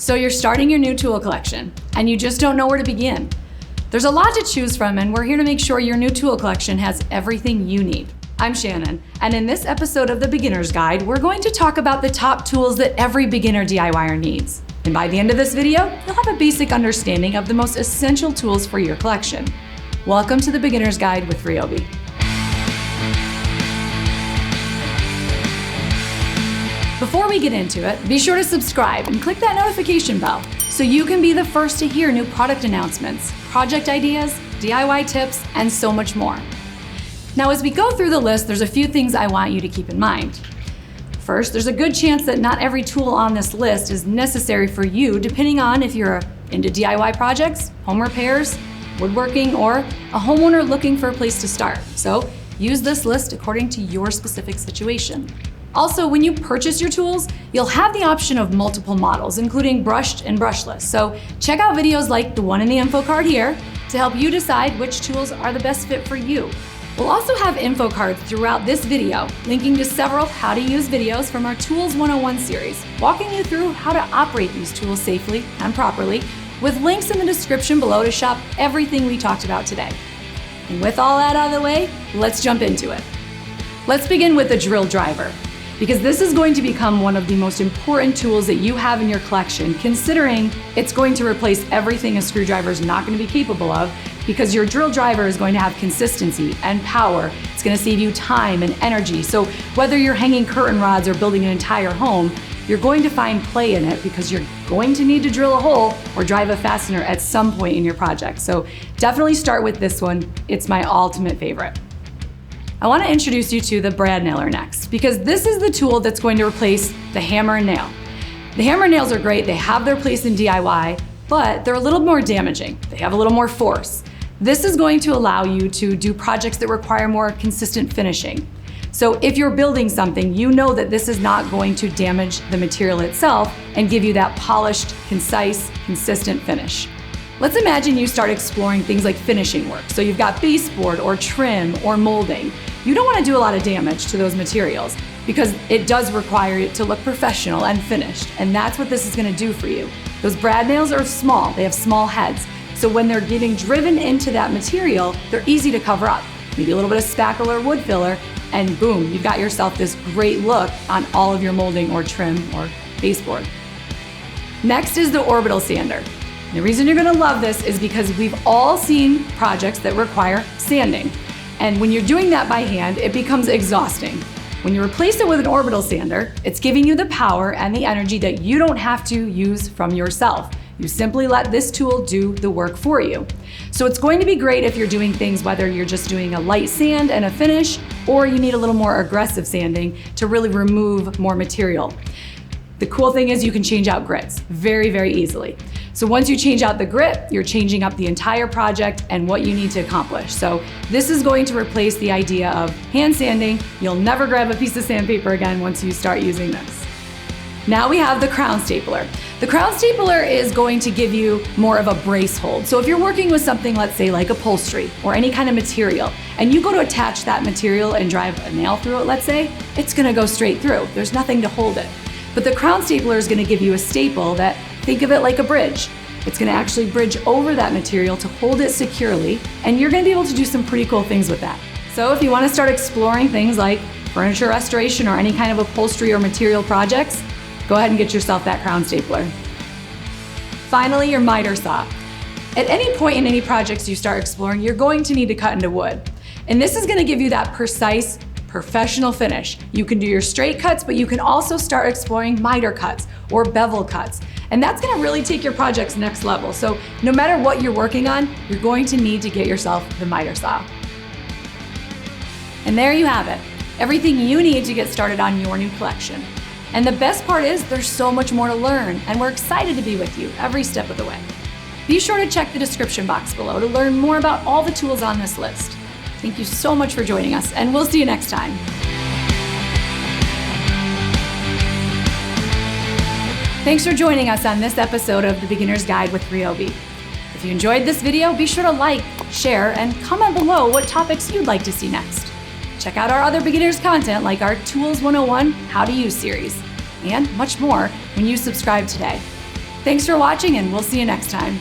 So you're starting your new tool collection and you just don't know where to begin. There's a lot to choose from, and we're here to make sure your new tool collection has everything you need. I'm Shannon, and in this episode of The Beginner's Guide, we're going to talk about the top tools that every beginner DIYer needs. And by the end of this video, you'll have a basic understanding of the most essential tools for your collection. Welcome to The Beginner's Guide with Ryobi. Before we get into it, be sure to subscribe and click that notification bell so you can be the first to hear new product announcements, project ideas, DIY tips, and so much more. Now, as we go through the list, there's a few things I want you to keep in mind. First, there's a good chance that not every tool on this list is necessary for you, depending on if you're into DIY projects, home repairs, woodworking, or a homeowner looking for a place to start. So use this list according to your specific situation. Also, when you purchase your tools, you'll have the option of multiple models, including brushed and brushless. So check out videos like the one in the info card here to help you decide which tools are the best fit for you. We'll also have info cards throughout this video, linking to several how to use videos from our Tools 101 series, walking you through how to operate these tools safely and properly, with links in the description below to shop everything we talked about today. And with all that out of the way, let's jump into it. Let's begin with the drill driver, because this is going to become one of the most important tools that you have in your collection, considering it's going to replace everything a screwdriver is not going to be capable of, because your drill driver is going to have consistency and power. It's going to save you time and energy. So whether you're hanging curtain rods or building an entire home, you're going to find play in it because you're going to need to drill a hole or drive a fastener at some point in your project. So definitely start with this one. It's my ultimate favorite. I want to introduce you to the brad nailer next, because this is the tool that's going to replace the hammer and nail. The hammer and nails are great, they have their place in DIY, but they're a little more damaging. They have a little more force. This is going to allow you to do projects that require more consistent finishing. So if you're building something, you know that this is not going to damage the material itself and give you that polished, concise, consistent finish. Let's imagine you start exploring things like finishing work. So you've got baseboard or trim or molding. You don't want to do a lot of damage to those materials because it does require it to look professional and finished. And that's what this is going to do for you. Those brad nails are small, they have small heads. So when they're getting driven into that material, they're easy to cover up. Maybe a little bit of spackle or wood filler, and boom, you've got yourself this great look on all of your molding or trim or baseboard. Next is the Orbital sander. The reason you're gonna love this is because we've all seen projects that require sanding. And when you're doing that by hand, it becomes exhausting. When you replace it with an Orbital sander, it's giving you the power and the energy that you don't have to use from yourself. You simply let this tool do the work for you. So it's going to be great if you're doing things, whether you're just doing a light sand and a finish, or you need a little more aggressive sanding to really remove more material. The cool thing is you can change out grits very, very easily. So once you change out the grit, you're changing up the entire project and what you need to accomplish. So this is going to replace the idea of hand sanding. You'll never grab a piece of sandpaper again once you start using this. Now we have the crown stapler. The crown stapler is going to give you more of a brace hold. So if you're working with something, let's say like upholstery or any kind of material, and you go to attach that material and drive a nail through it, let's say, it's gonna go straight through. There's nothing to hold it. But the crown stapler is gonna give you a staple that, think of it like a bridge. It's gonna actually bridge over that material to hold it securely, and you're gonna be able to do some pretty cool things with that. So if you wanna start exploring things like furniture restoration or any kind of upholstery or material projects, go ahead and get yourself that crown stapler. Finally, your miter saw. At any point in any projects you start exploring, you're going to need to cut into wood. And this is gonna give you that precise, professional finish. You can do your straight cuts, but you can also start exploring miter cuts or bevel cuts. And that's gonna really take your projects next level. So no matter what you're working on, you're going to need to get yourself the miter saw. And there you have it. Everything you need to get started on your new collection. And the best part is there's so much more to learn, and we're excited to be with you every step of the way. Be sure to check the description box below to learn more about all the tools on this list. Thank you so much for joining us, and we'll see you next time. Thanks for joining us on this episode of The Beginner's Guide with Ryobi. If you enjoyed this video, be sure to like, share, and comment below what topics you'd like to see next. Check out our other beginners content like our Tools 101 How to Use series, and much more when you subscribe today. Thanks for watching, and we'll see you next time.